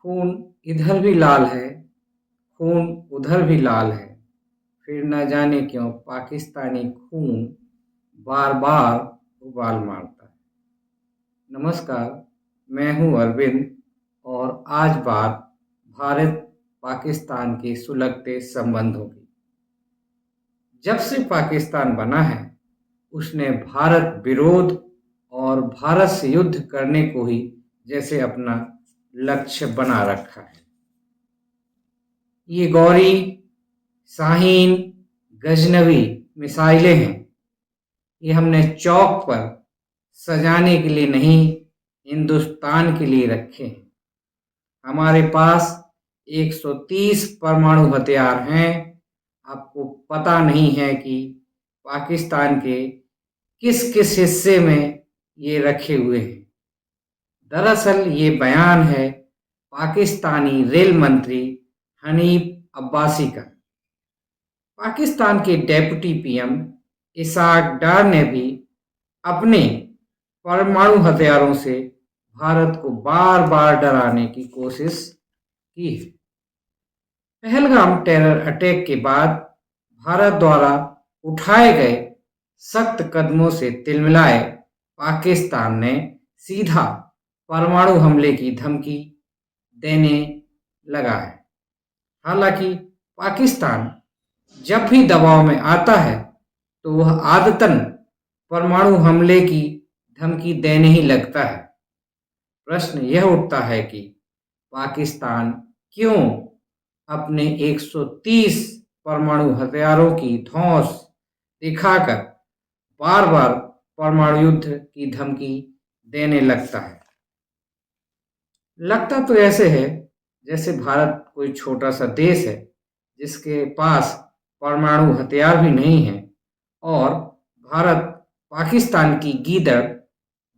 खून इधर भी लाल है, खून उधर भी लाल है, फिर न जाने क्यों पाकिस्तानी खून बार-बार उबाल मारता है। नमस्कार, मैं हूँ अरविंद और आज बात भारत-पाकिस्तान के सुलगते संबंधों की। जब से पाकिस्तान बना है, उसने भारत विरोध और भारत से युद्ध करने को ही जैसे अपना लक्ष्य बना रखा है। ये गौरी, शाहीन, गजनवी मिसाइलें हैं। ये हमने चौक पर सजाने के लिए नहीं, हिंदुस्तान के लिए रखे हैं। हमारे पास 130 परमाणु हथियार हैं। आपको पता नहीं है कि पाकिस्तान के किस किस हिस्से में ये रखे हुए हैं। दरअसल ये बयान है पाकिस्तानी रेल मंत्री हनीफ अब्बासी का। पाकिस्तान के डेप्यूटी पीएम इसाक डार ने भी अपने परमाणु हथियारों से भारत को बार बार डराने की कोशिश की है। पहलगाम टेरर अटैक के बाद भारत द्वारा उठाए गए सख्त कदमों से तिलमिलाए पाकिस्तान ने सीधा परमाणु हमले की धमकी देने लगा है। हालांकि पाकिस्तान जब भी दबाव में आता है तो वह आदतन परमाणु हमले की धमकी देने ही लगता है। प्रश्न यह उठता है कि पाकिस्तान क्यों अपने 130 परमाणु हथियारों की धौंस दिखाकर बार बार परमाणु युद्ध की धमकी देने लगता है। लगता तो ऐसे है जैसे भारत कोई छोटा सा देश है जिसके पास परमाणु हथियार भी नहीं है और भारत पाकिस्तान की गीदड़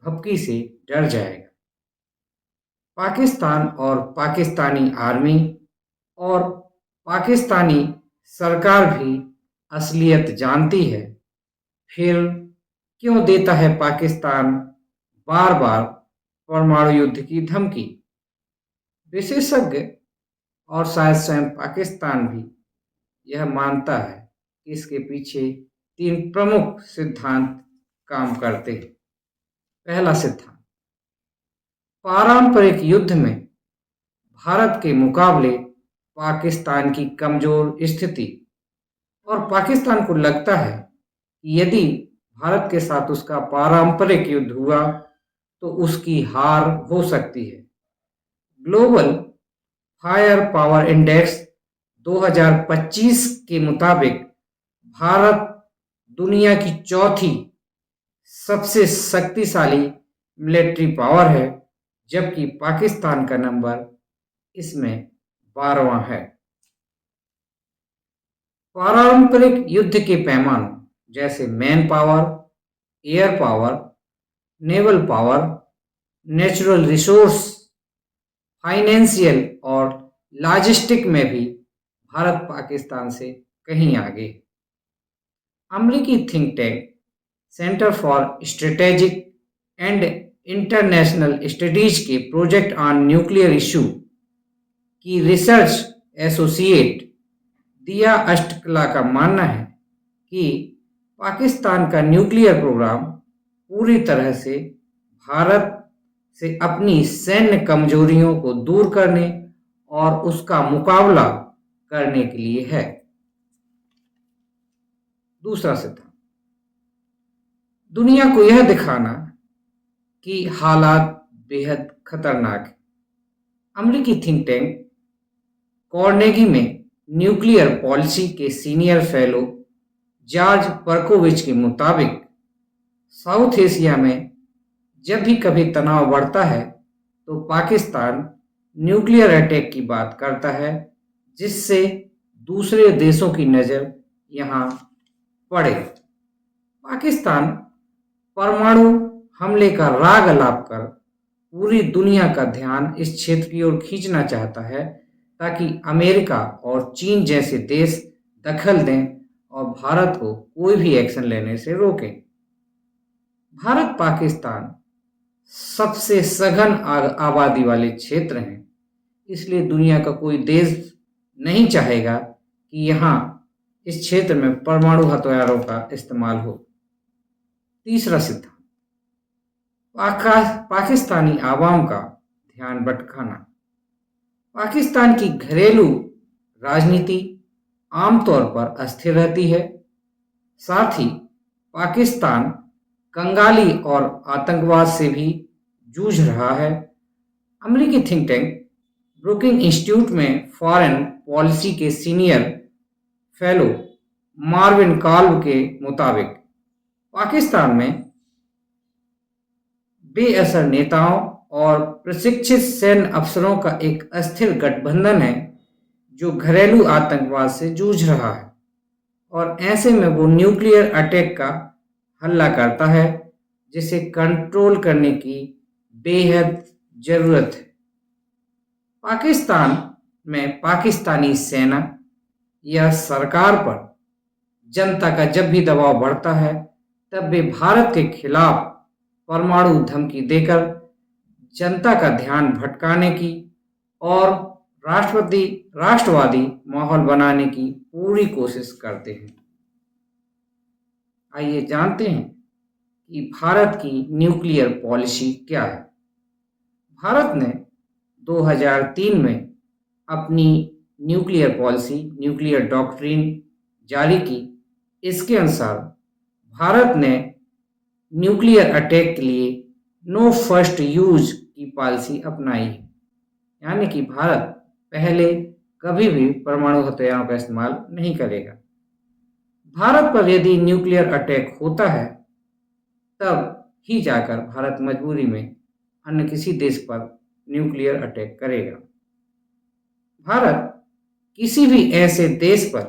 भभकी से डर जाएगा। पाकिस्तान और पाकिस्तानी आर्मी और पाकिस्तानी सरकार भी असलियत जानती है, फिर क्यों देता है पाकिस्तान बार बार परमाणु युद्ध की धमकी। विशेषज्ञ और शायद स्वयं पाकिस्तान भी यह मानता है कि इसके पीछे 3 प्रमुख सिद्धांत काम करते हैं। पहला सिद्धांत, पारंपरिक युद्ध में भारत के मुकाबले पाकिस्तान की कमजोर स्थिति और पाकिस्तान को लगता है कि यदि भारत के साथ उसका पारंपरिक युद्ध हुआ तो उसकी हार हो सकती है। ग्लोबल फायर पावर इंडेक्स 2025 के मुताबिक भारत दुनिया की चौथी सबसे शक्तिशाली मिलिट्री पावर है, जबकि पाकिस्तान का नंबर इसमें 12वां है। पारंपरिक युद्ध के पैमानों जैसे man power, air power, naval power, natural resource, financial और लॉजिस्टिक में भी भारत पाकिस्तान से कहीं आगे है। अमेरिकी think tank centre for strategic and international studies के प्रोजेक्ट ऑन न्यूक्लियर इशू की रिसर्च एसोसिएट दिया अष्टकला का मानना है कि पाकिस्तान का न्यूक्लियर प्रोग्राम पूरी तरह से भारत से अपनी सैन्य कमजोरियों को दूर करने और उसका मुकाबला करने के लिए है। दूसरा सिद्धांत, दुनिया को यह दिखाना कि हालात बेहद खतरनाक है। अमेरिकी थिंक टैंक कार्नेगी में न्यूक्लियर पॉलिसी के सीनियर फेलो जॉर्ज पर्कोविच के मुताबिक साउथ एशिया में जब भी कभी तनाव बढ़ता है तो पाकिस्तान न्यूक्लियर अटैक की बात करता है, जिससे दूसरे देशों की नज़र यहाँ पड़े। पाकिस्तान परमाणु हमले का राग अलाप कर पूरी दुनिया का ध्यान इस क्षेत्र की ओर खींचना चाहता है ताकि अमेरिका और चीन जैसे देश दखल दें और भारत को कोई भी एक्शन लेने से रोकें। भारत पाकिस्तान सबसे सघन आबादी वाले क्षेत्र हैं, इसलिए दुनिया का कोई देश नहीं चाहेगा कि यहाँ इस क्षेत्र में परमाणु हथियारों का इस्तेमाल हो। तीसरा सिद्धांत, पाकिस्तानी आवाम का ध्यान भटकाना। पाकिस्तान की घरेलू राजनीति आमतौर पर अस्थिर रहती है। साथ ही पाकिस्तान कंगाली और आतंकवाद से भी जूझ रहा है। अमेरिकी थिंक टैंक ब्रुकिंग इंस्टीट्यूट में फॉरेन पॉलिसी के सीनियर फेलो मार्विन काल्व के मुताबिक पाकिस्तान में बेअसर नेताओं और प्रशिक्षित सैन्य अफसरों का एक अस्थिर गठबंधन है जो घरेलू आतंकवाद से जूझ रहा है, और ऐसे में वो न्यूक्लियर अटैक का हल्ला करता है जिसे कंट्रोल करने की बेहद जरूरत है। पाकिस्तान में पाकिस्तानी सेना या सरकार पर जनता का जब भी दबाव बढ़ता है तब वे भारत के खिलाफ परमाणु धमकी देकर जनता का ध्यान भटकाने की और राष्ट्रवादी माहौल बनाने की पूरी कोशिश करते हैं। आइए जानते हैं कि भारत की न्यूक्लियर पॉलिसी क्या है। भारत ने 2003 में अपनी न्यूक्लियर पॉलिसी, न्यूक्लियर डॉक्ट्रिन जारी की। इसके अनुसार भारत ने न्यूक्लियर अटैक के लिए नो फर्स्ट यूज की पॉलिसी अपनाई है, यानी कि भारत पहले कभी भी परमाणु हथियारों का इस्तेमाल नहीं करेगा। भारत पर यदि न्यूक्लियर अटैक होता है तब ही जाकर भारत मजबूरी में अन्य किसी देश पर न्यूक्लियर अटैक करेगा। भारत किसी भी ऐसे देश पर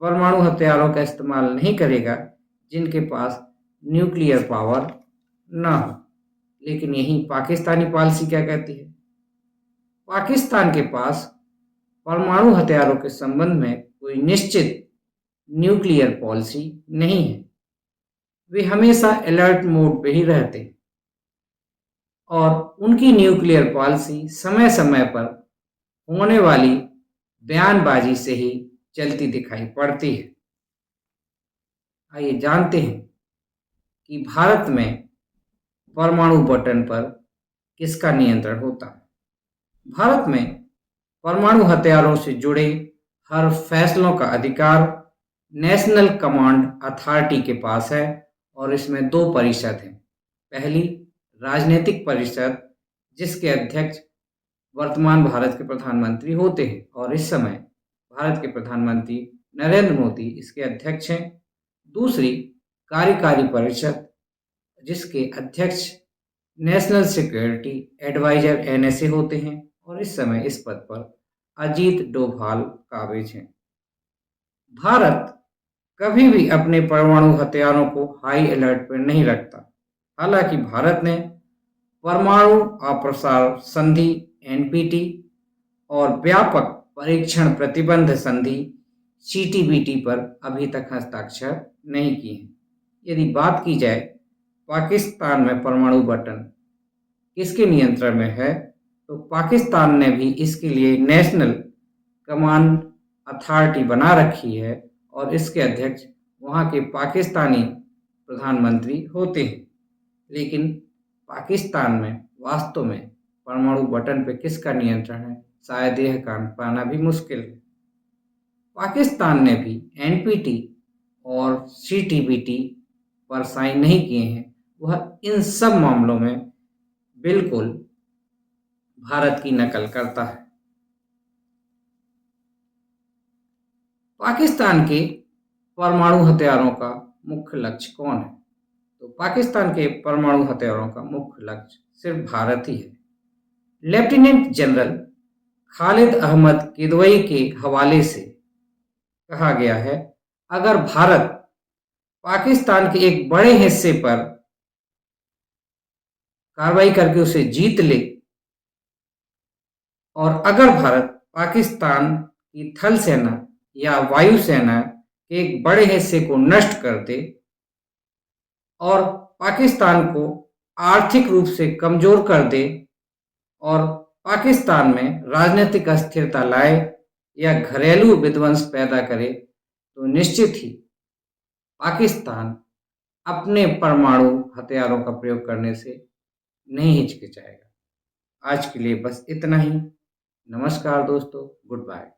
परमाणु हथियारों का इस्तेमाल नहीं करेगा जिनके पास न्यूक्लियर पावर ना हो। लेकिन यही पाकिस्तानी पॉलिसी क्या कहती है? पाकिस्तान के पास परमाणु हथियारों के संबंध में कोई निश्चित न्यूक्लियर पॉलिसी नहीं है। वे हमेशा अलर्ट मोड पे ही रहते हैं और उनकी न्यूक्लियर पॉलिसी समय समय पर होने वाली बयानबाजी से ही चलती दिखाई पड़ती है। आइए जानते हैं कि भारत में परमाणु बटन पर किसका नियंत्रण होता है। भारत में परमाणु हथियारों से जुड़े हर फैसलों का अधिकार नेशनल कमांड अथॉरिटी के पास है और इसमें 2 परिषद हैं। पहली राजनीतिक परिषद, जिसके अध्यक्ष वर्तमान भारत के प्रधानमंत्री होते हैं और इस समय भारत के प्रधानमंत्री नरेंद्र मोदी इसके अध्यक्ष हैं। दूसरी कार्यकारी परिषद, जिसके अध्यक्ष नेशनल सिक्योरिटी एडवाइजर NSA होते हैं और इस समय इस पद पर अजीत डोभाल काबिज हैं। भारत कभी भी अपने परमाणु हथियारों को हाई अलर्ट पर नहीं रखता। हालांकि भारत ने परमाणु अप्रसार संधि NPT और व्यापक परीक्षण प्रतिबंध संधि CTBT पर अभी तक हस्ताक्षर नहीं किए हैं। यदि बात की जाए पाकिस्तान में परमाणु बटन किसके नियंत्रण में है, तो पाकिस्तान ने भी इसके लिए नेशनल कमांड अथॉरिटी बना रखी है और इसके अध्यक्ष वहाँ के पाकिस्तानी प्रधानमंत्री होते हैं। लेकिन पाकिस्तान में वास्तव में परमाणु बटन पे किसका नियंत्रण है, शायद यह जान पाना भी मुश्किल है। पाकिस्तान ने भी NPT और CTBT पर साइन नहीं किए हैं। वह इन सब मामलों में बिल्कुल भारत की नकल करता है। पाकिस्तान के परमाणु हथियारों का मुख्य लक्ष्य कौन है? तो पाकिस्तान के परमाणु हथियारों का मुख्य लक्ष्य सिर्फ भारत ही है। लेफ्टिनेंट जनरल खालिद अहमद किदवई के हवाले से कहा गया है, अगर भारत पाकिस्तान के एक बड़े हिस्से पर कार्रवाई करके उसे जीत ले और अगर भारत पाकिस्तान की थल सेना या वायुसेना के एक बड़े हिस्से को नष्ट कर दे और पाकिस्तान को आर्थिक रूप से कमजोर कर दे और पाकिस्तान में राजनीतिक अस्थिरता लाए या घरेलू विध्वंस पैदा करे तो निश्चित ही पाकिस्तान अपने परमाणु हथियारों का प्रयोग करने से नहीं हिचकिचाएगा। आज के लिए बस इतना ही। नमस्कार दोस्तों, गुड बाय।